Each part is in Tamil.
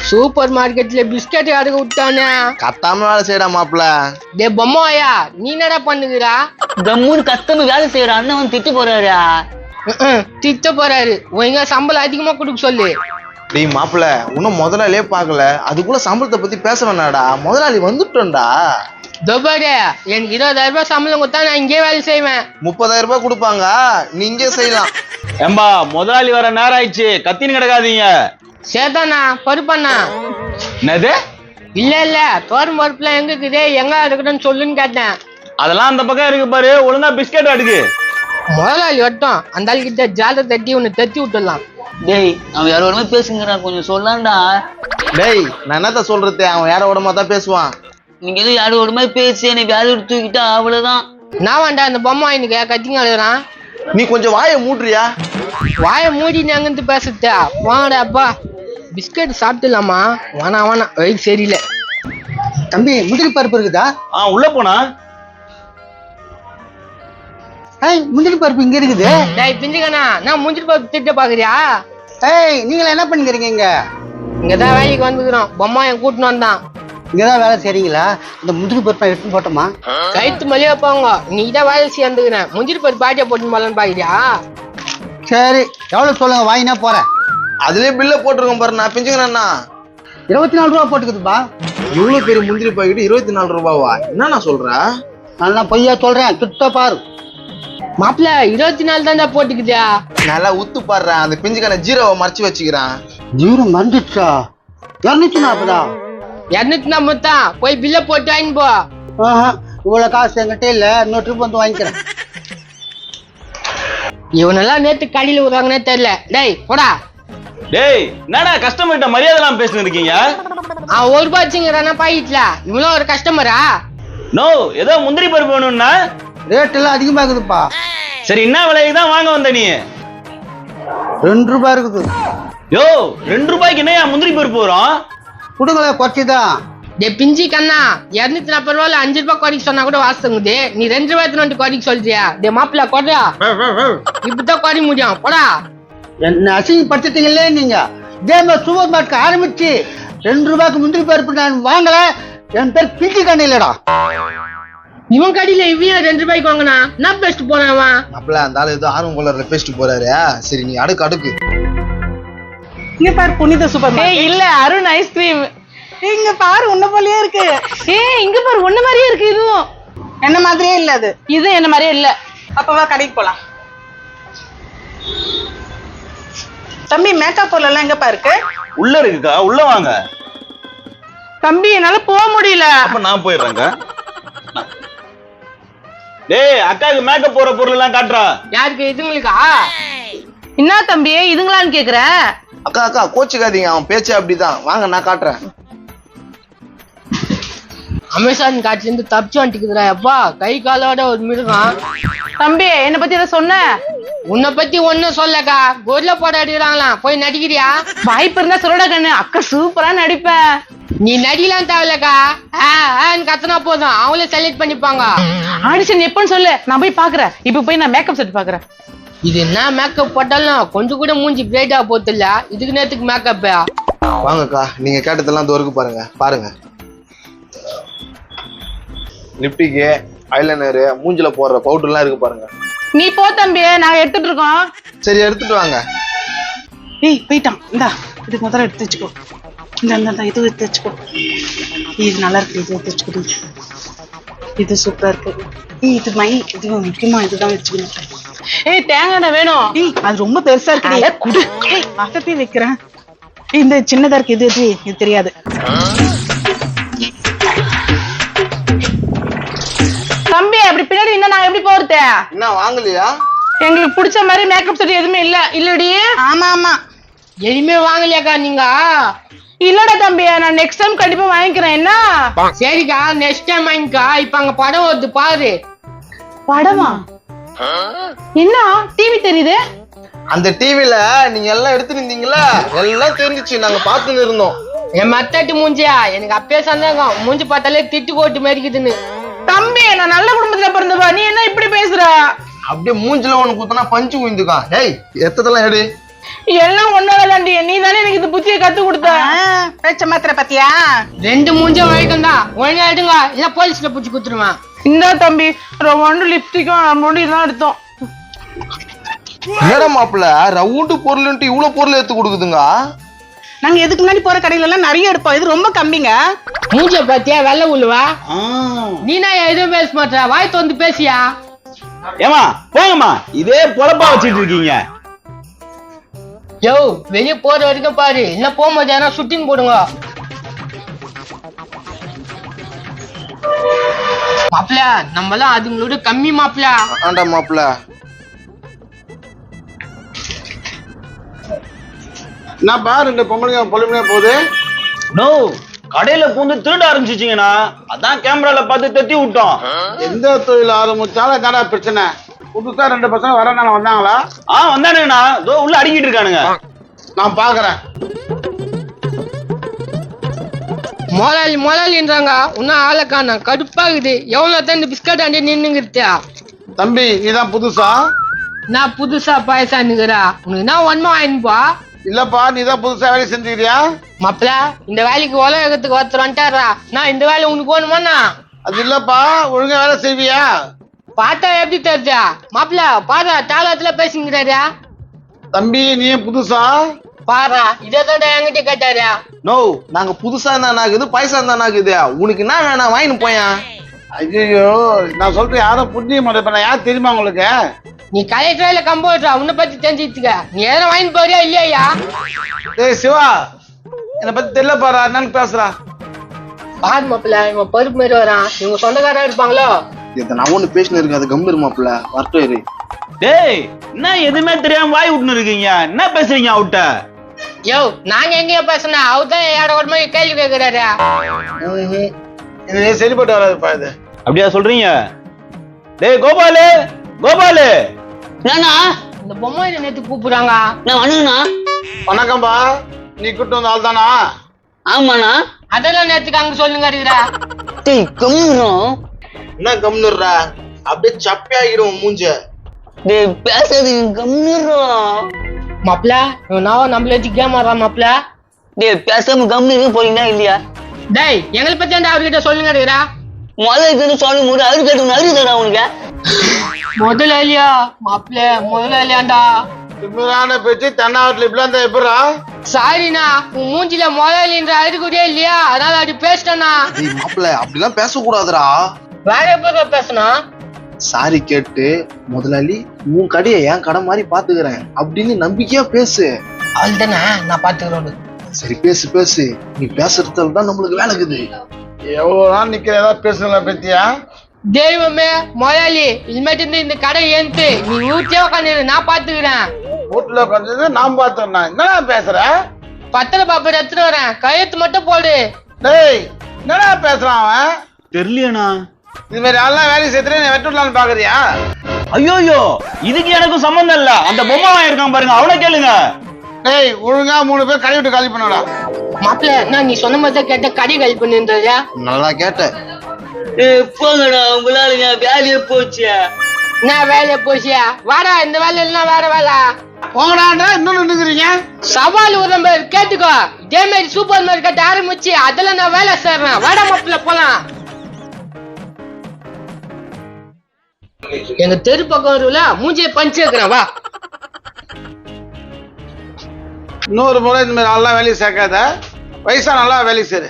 சூப்பர் மார்க்கெட்ல பிஸ்கட் யாருக்கு விட்டானே? கத்தாம வேலை செய்யடா மாப்பிள்ள. டே பொம்மாயா, நீ என்னடா பண்ணுகிறா? கம்மூர் கத்தம வேலை செய்யற அண்ணன் வந்து திட்டு போறாரா? திட்ட போறாரு. உங்க சம்பளம் அதிகமா கொடுக்க சொல்லு. டேய் மாப்பிள்ள, இன்னும் முதலாளியே பாக்கல, அதுக்குள்ள சம்பளத்தை பத்தி பேச வேணாடா. முதலாளி வந்துட்டோம்டா. தொபாரு, எனக்கு 20,000 ரூபாய் சம்பளம் கொடுத்தா நான் இங்கே வேலை செய்வேன். 30,000 ரூபாய் கொடுப்பாங்க, நீ இங்கே செய்யலாம். ஏம்பா முதலாளி வர நேரம் ஆயிடுச்சு, கத்தின்னு கிடக்காதீங்க. சேதானா பருப்பண்ணா? என்னது? இல்ல தோறும் பருப்புலாம் எங்க இருக்குது, எங்க இருக்குன்னு சொல்லுன்னு கேட்டேன். அதெல்லாம் அந்த பக்கம் இருக்கு பாரு, ஒழுங்கா பிஸ்கட் அடுக்கு. முதலாளி வட்டம் அந்த ஆள் கிட்ட ஜாலை தட்டி ஒன்னு தட்டி விட்டுடலாம். டேய் அவன் யாரோட பேசுங்கிறான், கொஞ்சம் சொல்லாண்டா. டேய் நான் என்னத்த சொல்றது, அவன் யார விடமா தான் பேசுவான். நீங்க எதுவும் யாரோட மாதிரி பேசி என்னை வேலை எடுத்து தூக்கிட்டா அவ்வளவுதான். நான் வேண்டா அந்த பொம்மை எனக்கு கத்திங்க அழுகிறான். நீ கொஞ்சம் வாயை மூடுறியா? வாயை மூடி அங்கிருந்து பேசுறா? வாடாப்பா பிஸ்கட் சாப்பிட்டுலாமா? வேணாம் வயிறு சரியில்லை. தம்பி முந்திரி பருப்பு இருக்குதா? உள்ள போனா முந்திரி பருப்பு இங்க இருக்குது. டேய் பிஞ்சுக்கண்ணா, நான் முந்திரி பருப்பு திட்ட பாக்குறியா? நீங்கள என்ன பண்ணிக்கிறீங்க? இங்கதான் வேலைக்கு வந்துக்கிறோம். பொம்மா என் கூட்டின்னு வந்தான். இங்கதான் வேலை செய்றீங்களா? இந்த முந்திரி பருப்பை எடுத்து போட்டோமா? கைத்து மலியா போங்க, நீதான் வேலை சேர்ந்துக்கிறேன். முந்திரி பருப்பு பாட்டியா போட்டு போலான்னு பாக்குறியா? சரி எவ்வளவு சொல்லுங்க, வாங்கினா போறேன். அதுலயே பில்ல போட்டிருக்கோம் பாரு. நான் பிஞ்சுக்கிறேன்னா 24 ரூபா போட்டுக்குதுப்பா. இவ்வளவு பெரிய முந்திரி பாக்கெட் 24 ரூபாவா? என்ன நான் சொல்றேன்? நான் பொய்யா சொல்றேன், கிட்ட பாரு. மாப்பிள்ள 24 தான் போட்டுக்குதா? நல்லா உத்து பாடுறேன். அந்த பிஞ்சுக்கான ஜீரோவை மறைச்சு வச்சுக்கிறான். ஜீரோ மறந்துச்சா? 240. 250 தான். போய் பில்ல போட்டு வாங்கி போ. இவ்வளவு காசு என்கிட்ட இல்ல, இன்னொரு ட்ரிப் வந்து வாங்கிக்கிறேன். இவனெல்லாம் நேத்து கடையில விடுறாங்கன்னே தெரியல. டேய் போடா. டேய் என்னடா கஸ்டமர்கிட்ட மரியாதை எல்லாம் பேசிட்டு இருக்கீங்க? அவன் 1 ரூபாய் வச்சுங்கிறானா பாக்கெட்ல. இவனும் ஒரு கஸ்டமரா? நோ, ஏதோ முந்திரி பருப்பு வேணும்னா ரேட் எல்லாம் அதிகமா இருக்குதுப்பா. சரி, என்ன விலைக்கு தான் வாங்க வந்த நீ? 2 ரூபாய் இருக்குது. யோ 2 ரூபாய்க்கு என்ன முந்திரி பருப்பு வரும்? கொடுங்களேன், குறைச்சிதான். டே பிஞ்சி கண்ணா, 240 ரூபாய்ல 5 ரூபாய் குறைக்க சொன்னா கூட வாசங்குது. நீ 2 ரூபாய்க்கு நோட்டு குறைக்க சொல்றியா? டே மாப்பிள்ள குறையா? இப்பதான் குறைய முடியும். போடா. என்ன அசிங்கப்படுத்திட்டீங்களே நீங்க. இதே மாதிரி சூப்பர் மார்க்கெட் ஆரம்பிச்சு 2 ரூபாய்க்கு முந்திரி பருப்பு நான் வாங்கல. என் பேர் பிஞ்சி கண்ணு இல்லடா. இவன் கடையில இவன் 2 ரூபாய்க்கு வாங்கினா நான் பெஸ்ட் போனவன். மாப்பிள்ள அந்த ஆளு ஏதோ ஆர்வம் கலர்ல பேசிட்டு போறாரு. சரி நீ அடுக்கு. இங்க பாரு புனித சூப்பர் மார்க்கெட். இல்ல அருண் ஐஸ்கிரீம். இங்க பாரு உன்ன போலயே இருக்கு. இங்க பாரு ஒண்ணு மாதிரியே இருக்கு. இதுவும் என்ன மாதிரியே இல்ல. அது இது என்ன மாதிரியே இல்ல. அப்பவா கடைக்கு போலாம். தம்பி மேக்கப் பொருள் எல்லாம் எங்கப்பா இருக்கு? உள்ள இருக்குக்கா, உள்ள வாங்க. தம்பி என்னால போக முடியல. அப்ப நான் போயிடுறேங்க. டேய் அக்காவுக்கு மேக்கப் போற பொருள் எல்லாம் காட்டுறா. யாருக்கு? இதுங்களுக்கா? என்ன தம்பி இதுங்களான்னு கேக்குற? அக்கா கோச்சுக்காதீங்க, அவன் பேச்சு அப்படிதான். வாங்க நான் காட்டுறேன். அமேசான் காட்டுல இருந்து தப்பிச்சு வந்துட்டுக்குதுடா. அப்பா கை காலோட ஒரு மிருகம். தம்பி என்ன பத்தி ஏதோ சொன்ன? உன்னை பத்தி ஒன்னும் சொல்லக்கா. கொல்ல போட அடிக்கிறாங்களாம். போய் நடிக்கிறியா? வாய்ப்பு இருந்தா சொல்லடா கண்ணு, அக்கா சூப்பரா நடிப்பேன். நீ நடிலாம் தேவையில்லக்கா. கத்தனா போதும், அவங்களே செலக்ட் பண்ணிப்பாங்க. ஆடிஷன் எப்பன்னு சொல்லு, நான் போய் பாக்குறேன். இப்ப போய் நான் மேக்கப் செட் பாக்குறேன். இது என்ன மேக்கப் போட்டாலும் கொஞ்சம் கூட மூஞ்சி பிரைட்டா போத்து இல்ல. இதுக்கு நேரத்துக்கு மேக்கப். வாங்கக்கா, நீங்க கேட்டதெல்லாம் தோருக்கு பாருங்க. லிப்டிக்கு, ஐலைனரு, மூஞ்சில போடுற பவுடர் எல்லாம் இருக்கு பாருங்க. நீ போ தம்பி, நாங்க எடுத்துட்டு இருக்கோம். சரி எடுத்துட்டு வாங்க. போயிட்டான். இந்தா இது முதல்ல எடுத்து வச்சுக்கோ. இந்த இது எடுத்து வச்சுக்கோ. இது நல்லா இருக்கு, இது எடுத்து வச்சுக்கோ. இது சூப்பரா இருக்கு. இது முக்கியமா இதுதான் வச்சுக்கணும். தேங்காய் வேணும். அது ரொம்ப பெருசா இருக்கு. அசத்தையும் வைக்கிறேன். இந்த சின்னதா இருக்கு, இது தெரியாது. தம்பி அப்படி பின்னாடி இன்னும் நான் எப்படி போறது? என்ன வாங்கலையா? எங்களுக்கு பிடிச்ச மாதிரி மேக்கப் செட் எதுவுமே இல்லடி. ஆமா எதுவுமே வாங்கலையாக்கா நீங்க? இல்லடா தம்பி, நான் நெக்ஸ்ட் டைம் கண்டிப்பா வாங்கிக்கிறேன். என்ன? சரிக்கா, நெக்ஸ்ட் டைம் வாங்கிக்கா. இப்ப அங்க படம் வருது பாரு. படமா? என்ன டிவி தெரியுது? அந்த டிவில நீங்க எல்லாம் எடுத்துட்டு இருந்தீங்களா, எல்லாம் தெரிஞ்சிச்சு. நாங்க பாத்துன்னு இருந்தோம். என் மத்தாட்டு மூஞ்சியா? எனக்கு அப்பயே சந்தேகம். மூஞ்சி பார்த்தாலே திட்டு கோட்டு மாதிரிக்குதுன்னு. தம்பி நான் நல்ல குடும்பத்துல பிறந்தவா, நீ என்ன இப்படி பேசுற? அப்படியே மூஞ்சில ஒண்ணு குத்தனா பஞ்சு குவிந்துக்கான். ஏய் எத்ததெல்லாம் எடு. எல்லாம் ஒன்னால தாண்டி, நீ தானே எனக்கு இந்த புத்தியை கத்து கொடுத்த. பேச்ச மாத்திர பத்தியா? 2 மூஞ்ச வழக்கம் தான். ஒழுங்கா எடுங்க இல்ல போலீஸ்ல புடிச்சு குடுத்துருவேன். இந்த தம்பி ரவுண்டு லிப்ஸ்டிக்கும் நம்ம தான் எடுத்தோம். என்னடா மாப்பிள்ள ரவுண்டு பொருள்ன்ட்டு இவ்வளவு பொருள் எடுத்து கொடுக்குதுங்க? நாங்க எதுக்கு முன்னாடி போற கடையில எல்லாம் நிறைய எடுப்போம். இது ரொம்ப கம்மிங்க. மூஞ்ச பாத்தியா வெள்ளை உழுவா? நீனா எதுவும் பேச மாட்டா, வாய் திறந்து பேசியா? ஏமா போங்கம்மா, இதே பொழப்பா வச்சிட்டு இருக்கீங்க. யோ வெளிய போற வரைக்கும் பாரு, இல்ல போகும்போது யாரா சுட்டின்னு போடுங்க. மாப்பிள நம்மளாம் அதுங்களோட கம்மி மாப்பிள. ஆண்டா மாப்பிள்ள. என்னப்பா 2 பொம்பளைங்க பொழுமையா போகுது? நோ, கடையில பூந்து திருட ஆரம்பிச்சிட்டீங்கன்னா அதான் கேமரால பார்த்து தட்டி விட்டோம். எந்த தொழில் ஆரம்பிச்சாலும் என்னடா பிரச்சனை? புதுசா 2 பசங்க வரனால வந்தாங்களா? வந்தானுங்கண்ணா, இதோ உள்ள அடங்கிட்டு இருக்கானுங்க. நான் பாக்குறேன். முதலாளின்றாங்க இன்னும் ஆளை காண கடுப்பாகுது. எவ்வளவு தான் இந்த பிஸ்கட் ஆண்டி நின்னுங்கிருத்தியா? தம்பி நீதான் புதுசா? நான் புதுசா பாயசான்னுக்குறா, உனக்கு என்ன ஒன்மா வாங்கிப்பா? இல்லப்பா நீதான் புதுசா வேலை செஞ்சுக்கிறியா? மாப்பிள இந்த வேலைக்கு உலகத்துக்கு ஒருத்தர் வந்துட்டாரா, நான் இந்த வேலை உனக்கு வேணுமாண்ணா? அது இல்லப்பா, ஒழுங்கா வேலை செய்வியா? பார்த்தா எப்படி தெரிஞ்சா? மாப்பிள பாரா தாளத்துல பேசுங்கிறாரா? தம்பி நீ புதுசா? பாரா இதான் என்கிட்ட கேட்டாரா? நோ, நாங்க புதுசா இருந்தா நாக்குது, பைசா இருந்தா நாக்குது. உனக்கு என்ன வேணாம் வாங்கின்னு போயேன். ஐயோ நான் சொல்றேன் யாரும் புண்ணிய மாட்டேன். யார் தெரியுமா உங்களுக்கு? நீ கலெக்டரா இல்ல கம்போட்டரா? உன்னை பத்தி தெரிஞ்சுக்க. நீ எதனா வாங்கிட்டு போறியா இல்லையா? ஏய் சிவா, என்னை பத்தி தெரியல பாரு, என்னன்னு பேசுறா. பாரு மாப்பிள இவன் பருப்பு மாரி வரான். இவங்க சொந்தக்காரா இருப்பாங்களோ? இதை நான் ஒண்ணு பேசினு இருக்கேன், அது கம்பீர் மாப்பிள்ள வரட்டும் இரு. டேய் என்ன எதுவுமே தெரியாம வாய் விட்டுன்னு இருக்கீங்க, என்ன பேசுறீங்க அவட்ட? யோ நாங்க எங்கேயோ பேசுனா அவர்தான் ஏட உடம்பு கேள்வி கேட்கிறாரு. இது சரிப்பட்டு வராதுப்பா இது. அப்படியா சொல்றீங்க? டேய் கோபாலு, கோபாலு. நானா இந்த பொம்மை நேத்து கூப்பிடுறாங்க. நான் வணங்கண்ணா. வணக்கம்பா, நீ கூட்டு வந்த ஆள் தானா? ஆமாண்ணா. அதெல்லாம் நேத்துக்கு அங்க சொல்லுங்க இருக்கிறா. டேய் கம்முறோம். என்ன கம்னுறா? அப்படியே சப்பையாகிடும் மூஞ்ச. டேய் பேசாதீங்க கம்முறோம். மாப்பிள நான் நம்மள கேம் ஆடுறா மாப்பிள. டேய் பேசாம கம்முன்னு போறீங்களா இல்லையா? டேய் எங்களை பத்தி அந்த அவர்கிட்ட சொல்லுங்க இருக்கிறா. முதல்ல சொல்லும் போது அவரு கேட்டு அறிவுதாடா உனக்கு? முதலாளியா மாப்பிள முதலாளியாண்டா. திமிரான பேச்சு தென்னாவட்டில் இப்படிலாம் இருந்தா எப்படா? சாரிண்ணா உன் மூஞ்சில முதலாளின்ற அறிகுறியே இல்லையா, அதனால அப்படி பேசிட்டேண்ணா. டேய் மாப்பிள்ள அப்படிலாம் பேசக்கூடாதுடா. வேற எப்ப பேசணும்? சாரி கேட்டு முதலாளி உன் கடையை என் கடை மாதிரி பாத்துக்கிறேன் அப்படின்னு நம்பிக்கையா பேசு. அவள் தானே நான் பாத்துக்கிறோம். சரி பேசு பேசு, நீ பேசுறதுல தான் நம்மளுக்கு வேலை இருக்குது. எவ்வளவு நாள் நிக்கிற ஏதாவது பேசுங்களா பத்தியா? தெய்வமே முதலாளி இனிமேட்டு இருந்து இந்த கடை ஏந்து நீ வீட்லயே உட்காந்து நான் பாத்துக்கிறேன். வீட்டுல உட்காந்து நான் பார்த்தேன். என்னடா பேசுற? பத்திர பாப்பர் எடுத்துட்டு வரேன், கையெழுத்து மட்டும் போடு. டேய் என்னடா பேசுறான் அவன்? தெரியலையாண்ணா. இது மாதிரி ஆள்லாம் வேலைக்கு சேர்த்துட்டு நீ வெட்டு விடலான்னு பாக்குறியா? ஐயோ இதுக்கு எனக்கும் சம்பந்தம் இல்ல. அந்த பொம்மை வாங்கியிருக்கான் பாருங்க, அவனை கேளுங்க. டேய் ஒழுங்கா 3 பேர் கடை விட்டு காலி பண்ணடா. மாப்பிள்ள நான் நீ சொன்ன மாதிரி தான் கேட்ட கடை கழி பண்ணிருந்தா. நல்லா கேட்ட. போங்கடா உங்களால என் வேலையே போச்சு. நான் வேலையை போச்சியா? வாடா இந்த வேலை இல்லைன்னா வேற வேலை. போங்கடான்றா இன்னும் நின்னுக்கிறீங்க. சவால் உடம்பு கேட்டுக்கோ. இதே மாதிரி சூப்பர் மார்க்கெட் ஆரம்பிச்சு அதுல நான் வேலை செய்றேன். வாடா மாப்பிள்ள போலாம். எங்க தெரு பக்கம் வரும்ல மூஞ்சியை பஞ்சு வைக்கிறேன் வா. இன்னொரு முறை இந்த மாதிரி ஆள்லாம் வேலையை சேர்க்காத. வயசா நல்லா வேலைக்கு சேரு.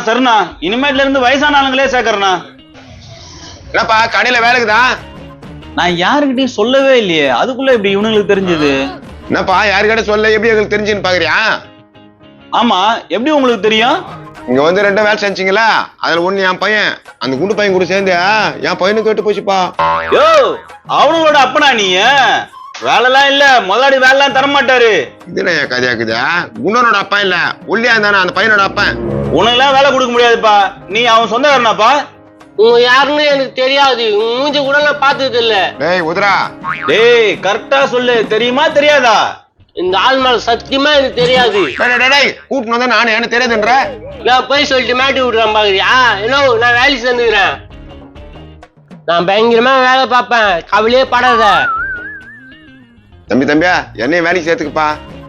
சரிண்ணா, இனிமேட்ல இருந்து வயசான ஆளுங்களே சேர்க்கறேண்ணா. என்னப்பா கடையில வேலைக்கு தான்? நான் யாருக்கிட்டையும் சொல்லவே இல்லையே, அதுக்குள்ள இப்படி இவனுங்களுக்கு தெரிஞ்சது. என்னப்பா யாருக்கிட்ட சொல்ல எப்படி எங்களுக்கு தெரிஞ்சுன்னு பாக்குறியா? ஆமா, எப்படி உங்களுக்கு தெரியும்? இங்க வந்து 2 வேலை செஞ்சீங்களா, அதுல ஒண்ணு என் பையன், அந்த குண்டு பையன் கூட சேர்ந்து என் பையனுக்கு கேட்டு போச்சுப்பா. யோ அவனுங்களோட அப்பனா நீ? வேலைலாம் இல்ல, முதலாளி வேலைலாம் தர மாட்டாரு. இதுல என் கதையாக்குதா? குண்டனோட அப்பா இல்ல, ஒல்லியா இருந்தானே அந்த பையனோட அப்பன். உனக்கெல்லாம் வேலை கொடுக்க முடியாதுப்பா, நீ அவன் சொந்தக்காரனாப்பா. உங்க யாருன்னு எனக்கு தெரியாது, மூஞ்சி கூட நான் பார்த்தது இல்ல. டேய் உதரா. டேய் கரெக்டா சொல்லு, தெரியுமா தெரியாதா? இந்த ஆள் மேல சத்தியமா எனக்கு தெரியாது. கூட்டினு வந்தா நானு எனக்கு தெரியாதுன்ற. நான் போய் சொல்லிட்டு மாட்டி விடுறேன் பாக்குறியா? என்ன நான் வேலைக்கு சேர்ந்துக்கிறேன். நான் பயங்கரமா வேலை பார்ப்பேன், கவலையே படாத. தம்பியா என்னையும் வேலைக்கு சேர்த்துக்குப்பா.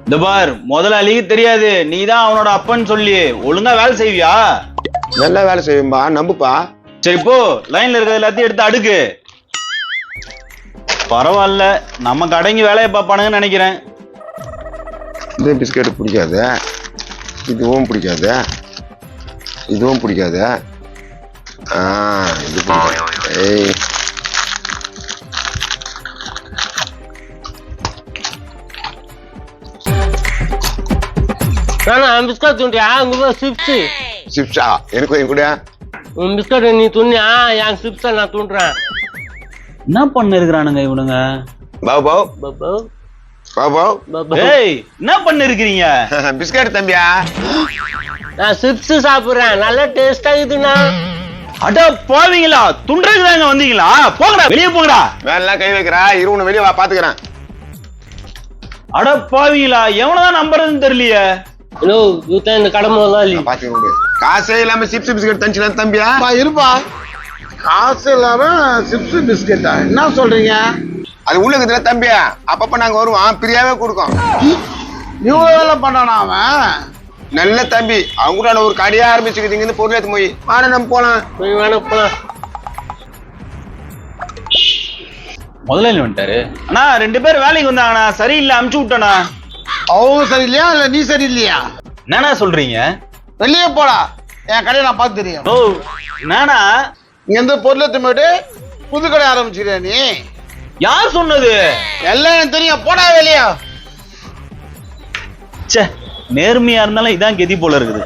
இந்த பார் முதலாளிக்கு தெரியாது நீதான் அவனோட அப்பன்னு சொல்லி ஒழுங்கா வேலை செய்வியா? நல்லா வேலை செய்யும்பா, நம்புப்பா. சரி போ, லைன்ல இருக்கிறது எல்லாத்தையும் எடுத்து அடுக்கு. பரவாயில்ல, நம்ம கடைக்கு வேலையை பார்ப்பானுங்கன்னு நினைக்கிறேன். இந்த பிஸ்கெட் பிடிக்காது, இதுவும் பிடிக்காது, இதுவும் பிடிக்காது. இது பிடிக்காது. ஏய், பிஸ்கட் துண்டியா உங்க சிப்ஸ் சிப்ஸா? எனக்கு கொஞ்சம் கூட. உன் பிஸ்கட் நீ துண்ணியா, என் சிப்ஸ நான் தூண்டுறேன். என்ன பண்ண இருக்கிறானுங்க இவனுங்க? பாவு பாவு பாபா பாவு பாவு. ஏய், என்ன பண்ண இருக்கிறீங்க? பிஸ்கெட் தம்பியா. நான் சிப்ஸ் சாப்பிடுறேன், நல்ல டேஸ்டா இருக்குண்ணா. அட போவீங்களா? துண்டுறதுக்கு தாங்க வந்தீங்களா? போங்கடா, வெளியே போங்கடா. வேலைலாம் கை வைக்கிறா, இருவனு வெளியே வா, பாத்துக்கிறேன். அட போவீங்களா? எவனதான் நம்புறதுன்னு தெரியலையே. ஹலோ யூத்தா இந்த கடை முதலாளி. பாத்துக்க, காசே இல்லாம சிப்ஸ் பிஸ்கெட் தந்துச்சுனா தம்பியா? இருப்பா, காசு இல்லாம சிப்ஸ் பிஸ்கெட்டா? என்ன சொல்றீங்க? அது உள்ள இருக்குதுல தம்பியா, அப்பப்ப நாங்க வருவோம், பிரியாவே கொடுக்கும். இவ்வளவு வேலை பண்ணானா அவன்? நல்ல தம்பி, அவங்க கூட ஒரு கடையா ஆரம்பிச்சுக்கிட்டீங்க, இந்த பொருள் எடுத்து போய் வாடா நம்ம போலாம். வேணும் போலாம். முதலாளி வந்துட்டாரு. அண்ணா 2 பேர் வேலைக்கு வந்தாங்கண்ணா, சரியில்லை அமுச்சு விட்டேண்ணா. அவங்க சரியில்லையா இல்ல நீ சரியில்லையா? என்னண்ணா சொல்றீங்க? வெளியே போடா, என் கடையை நான் பார்த்து தெரியும். ஓ என்னண்ணா? இங்க இருந்து பொருளை தின்னுட்டு புது கடை ஆரம்பிச்சிருக்கியா நீ? யார் சொன்னது? எல்லாம் எனக்கு தெரியும், போடா வெளியே. ச்சே, நேர்மையா இருந்தாலும் இதான் கெதி போல இருக்குது.